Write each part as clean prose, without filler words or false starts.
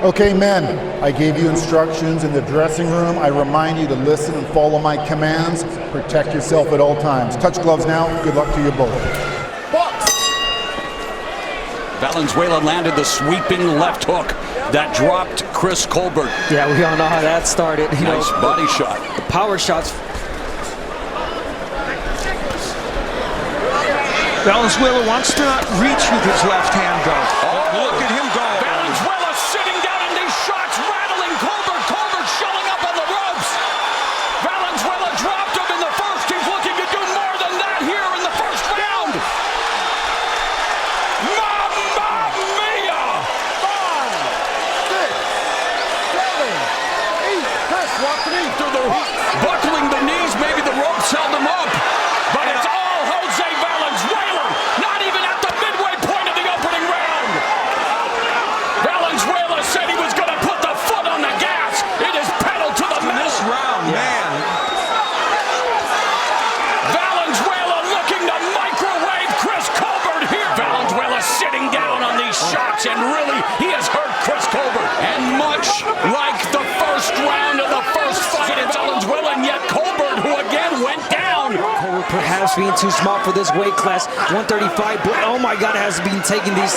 Okay, men, I gave you instructions in the dressing room. I remind you to listen and follow my commands. Protect yourself at all times. Touch gloves now. Good luck to you both. Box! Valenzuela landed the sweeping left hook that dropped Chris Colbert. Yeah, we all know how that started. Nice body shot. The power shots. Valenzuela wants to not reach with his left hand, though. Oh, look at him go. Valenzuela sitting down in these shots, rattling Colbert. Colbert showing up on the ropes. Valenzuela dropped him in the first. He's looking to do more than that here in the first round. Mamma mia! 5, 6, 7, 8. Chris, walk to me. Buckling the knees, maybe the ropes held him up. But it's all Jose Valenzuela, not even at the midway point of the opening round. Valenzuela said he was going to put the foot on the gas. It is pedal to the metal. This round, man. Valenzuela looking to microwave Chris Colbert here. Valenzuela sitting down on these shots, and really, he has hurt Chris Colbert. And much like the first round of the first fight, it's Valenzuela, and yet Colbert, who again went down. Colbert perhaps being too small for this weight class, 135, but oh my God, has been taking these.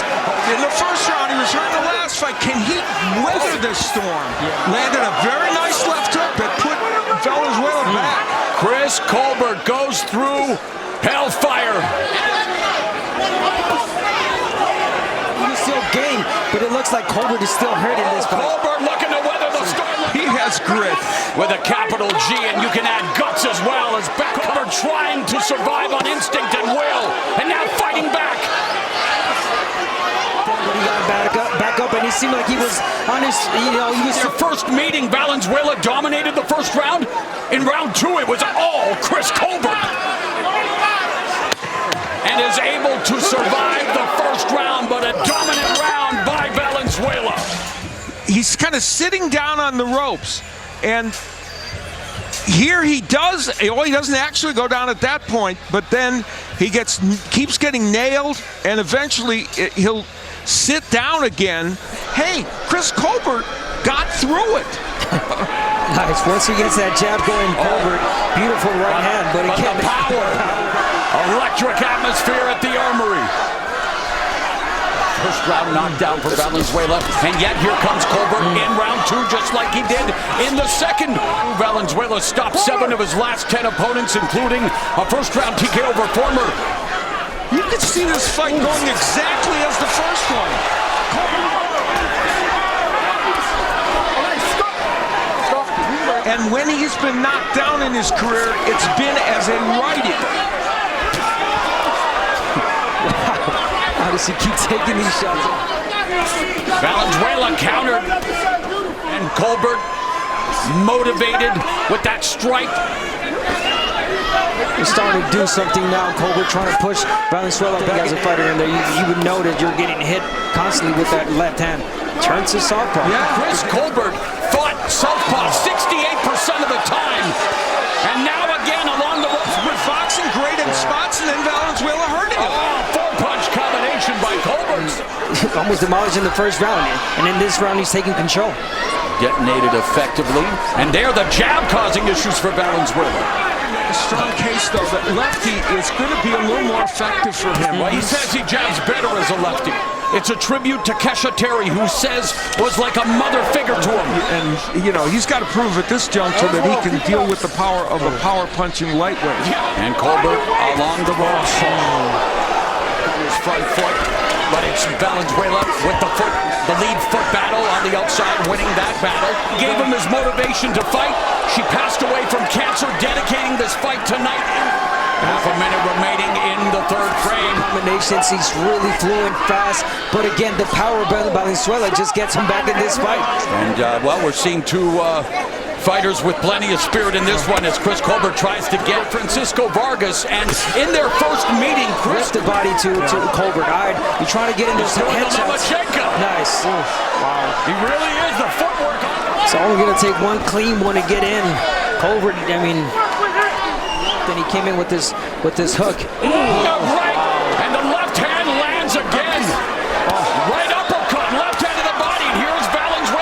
In the first round, he was hurt in the last fight. Can he weather this storm? Landed a very nice left hook that put Valenzuela back. Chris Colbert goes through hellfire. He's still game, but it looks like Colbert is still hurt in this fight. Colbert looking to weather the storm. He has grit. With a capital G, and you can add guts as well, as Colbert trying to survive on instinct and will, and now fighting back. But he got back up, and he seemed like he was on his, he was. Their first meeting, Valenzuela dominated the first round. In round two, it was all Chris Colbert. And is able to survive the first round, but a dominant round by Valenzuela. He's kind of sitting down on the ropes, and here he does. Well, he doesn't actually go down at that point, but then he keeps getting nailed, and eventually he'll sit down again. Hey, Chris Colbert got through it. Nice. Once he gets that jab going, Colbert, beautiful right hand, but again, the power. Electric atmosphere at the Armory. First round knockdown for Valenzuela, and yet here comes Colbert in round two, just like he did in the second. Valenzuela stopped 7 of his last 10 opponents, including a first-round TKO performer. You can see this fight going exactly as the first one. And when he's been knocked down in his career, it's been as a righty. How does he keep taking these shots? Valenzuela countered, and Colbert motivated with that strike. He's starting to do something now. Colbert trying to push Valenzuela back as a fighter in there. You would know that you're getting hit constantly with that left hand. Turns to southpaw. Yeah, Chris Colbert fought southpaw 68% of the time, and now again along the ropes with boxing great in spots, and then Valenzuela hurting him. Four-punch combination by Colbert. Almost demolished in the first round, and in this round he's taking control. Detonated effectively, and there the jab causing issues for Valenzuela. A strong case, though, that lefty is going to be a little more effective for him. Well, he says he jabs better as a lefty. It's a tribute to Kesha Terry, who says was like a mother figure to him. And, you know, he's got to prove at this juncture that he can deal with the power of a power-punching lightweight. And Colbert along the ropes. His front foot, but it's Valenzuela with the foot, the lead foot battle on the outside, winning that battle. Gave him his motivation to fight. She passed away from cancer, dedicating this fight tonight. Half a minute remaining in the third frame. Combinations, he's really fluent, fast, but again, the power of Valenzuela just gets him back in this fight. And, well, we're seeing two fighters with plenty of spirit in this one as Chris Colbert tries to get Francisco Vargas, and in their first meeting, Chris the body to Colbert. You're trying to get into some headshots. Nice. Wow. He really is the footwork. It's only going to take one clean one to get in. Colbert, I mean, then he came in with this hook. Right, and the left hand lands again. Right uppercut, left hand to the body. And here's Valenzuela.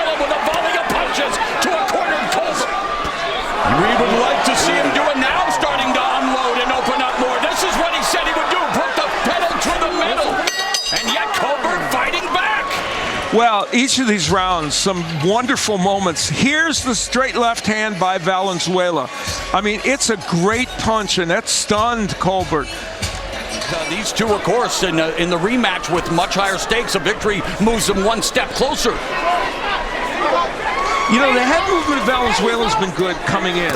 each of these rounds, some wonderful moments. Here's the straight left hand by Valenzuela. I mean, it's a great punch, and that stunned Colbert. These two, of course, in the rematch with much higher stakes, a victory moves them one step closer. You know, the head movement of Valenzuela's been good coming in.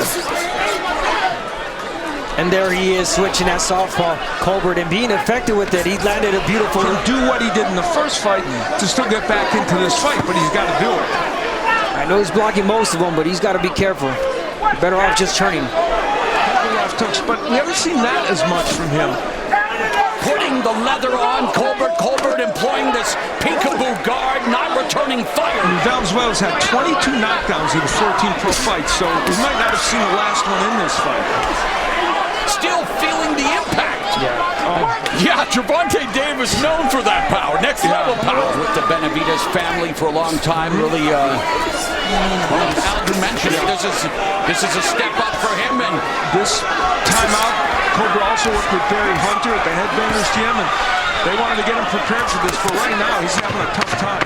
And there he is switching that southpaw, Colbert, and being effective with it. He landed a beautiful... Can do what he did in the first fight to still get back into this fight, but he's got to do it. I know he's blocking most of them, but he's got to be careful. Better off just turning. Left hooks, but we haven't seen that as much from him. Putting the leather on Colbert. Colbert employing this peekaboo guard, not returning fire. And Valenzuela's had 22 knockdowns in 14 pro fights, so we might not have seen the last one in this fight. Still feeling the impact. Yeah. Gervonta Davis known for that power. Next level power. With the Benavidez family for a long time. Really, Aldrin mentioned it. This is a step up for him. And this timeout, Colbert also worked with Barry Hunter at the Headbangers Gym, and they wanted to get him prepared for this. For right now, he's having a tough time.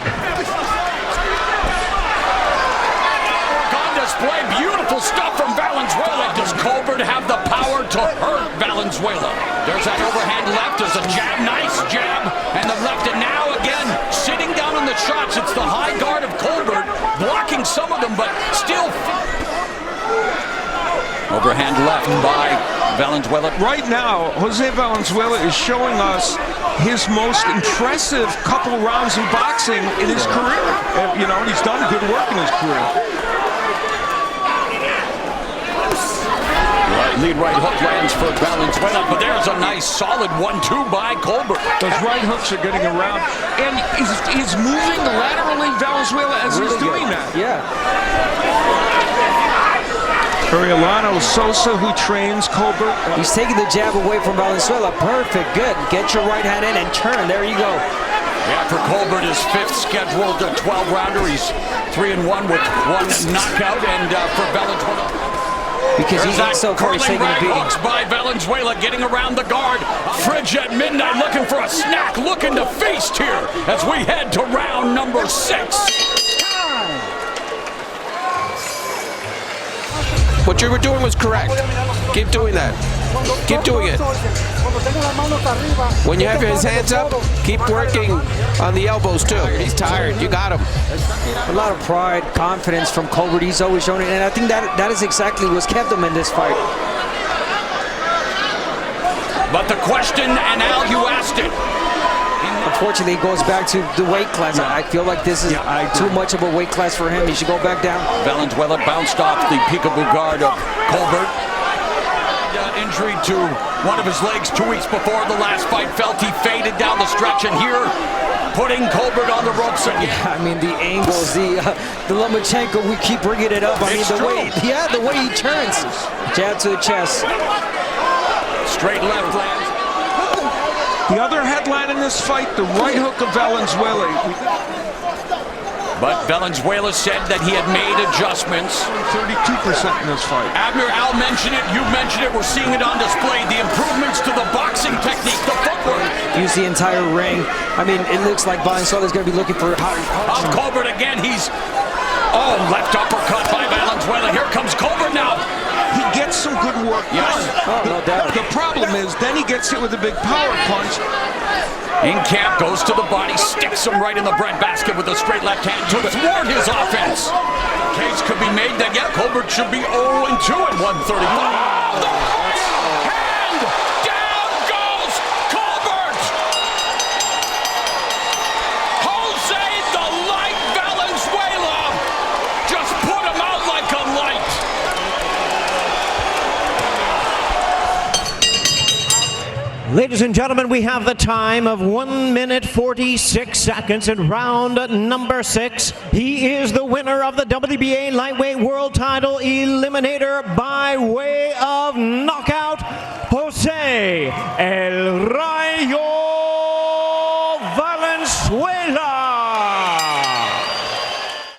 display. Beautiful stuff from Valenzuela. Does Colbert have the power to hurt Valenzuela? There's that overhand left. There's a jab. Nice jab. And the left. And now again, sitting down on the shots. It's the high guard of Colbert blocking some of them, but still. Overhand left by Valenzuela. Right now, Jose Valenzuela is showing us his most impressive couple rounds of boxing in his career. You know, he's done good work in his career. Lead right hook lands for Valenzuela, but there's a nice solid 1-2 by Colbert. Those right hooks are getting around, and he's moving laterally, Valenzuela, as he's doing that. Yeah. Arielano Sosa, who trains Colbert. He's taking the jab away from Valenzuela. Perfect, good. Get your right hand in and turn. There you go. Yeah, for Colbert, his fifth scheduled 12-rounder. He's 3-1 with one knockout, and for Valenzuela. Because he's so far taking a beating. Hooks by Valenzuela, getting around the guard. Fridge at midnight, looking for a snack, looking to feast here as we head to round number 6. What you were doing was correct. Keep doing that. Keep doing it. When you have his hands up, keep working on the elbows too. He's tired. You got him. A lot of pride, confidence from Colbert. He's always shown it, and I think that is exactly what's kept him in this fight. But the question, and Al, you asked it. Unfortunately, it goes back to the weight class. Yeah. I feel like this is too much of a weight class for him. He should go back down. Valenzuela bounced off the peekaboo guard of Colbert. Injury to one of his legs 2 weeks before the last fight. Felt he faded down the stretch, and here putting Colbert on the ropes again. Yeah, I mean, the angles, the Lomachenko, we keep bringing it up. I mean, the way he turns. Jab to the chest. Straight left lands. The other headline in this fight, the right hook of Valenzuela. But Valenzuela said that he had made adjustments. 32% in this fight. Abner, Al mentioned it, you mentioned it, we're seeing it on display. The improvements to the boxing technique, the footwork. Use the entire ring. I mean, it looks like Valenzuela's going to be looking for hard. Colbert again, he's... Oh, left uppercut by Valenzuela. Here comes Colbert now. He gets some good work. Yes. Oh, no doubt. The problem is, then he gets hit with a big power punch. In camp, goes to the body, sticks him right in the breadbasket with a straight left hand to thwart his offense. Case could be made that, yeah, Colbert should be 0-2 at 135. Oh, and down goes Colbert! Jose the Light Valenzuela just put him out like a light. Ladies and gentlemen, we have the time of 1 minute 46 seconds in round number 6. He is the winner of the WBA Lightweight World Title Eliminator by way of knockout, Jose El Rayo Valenzuela.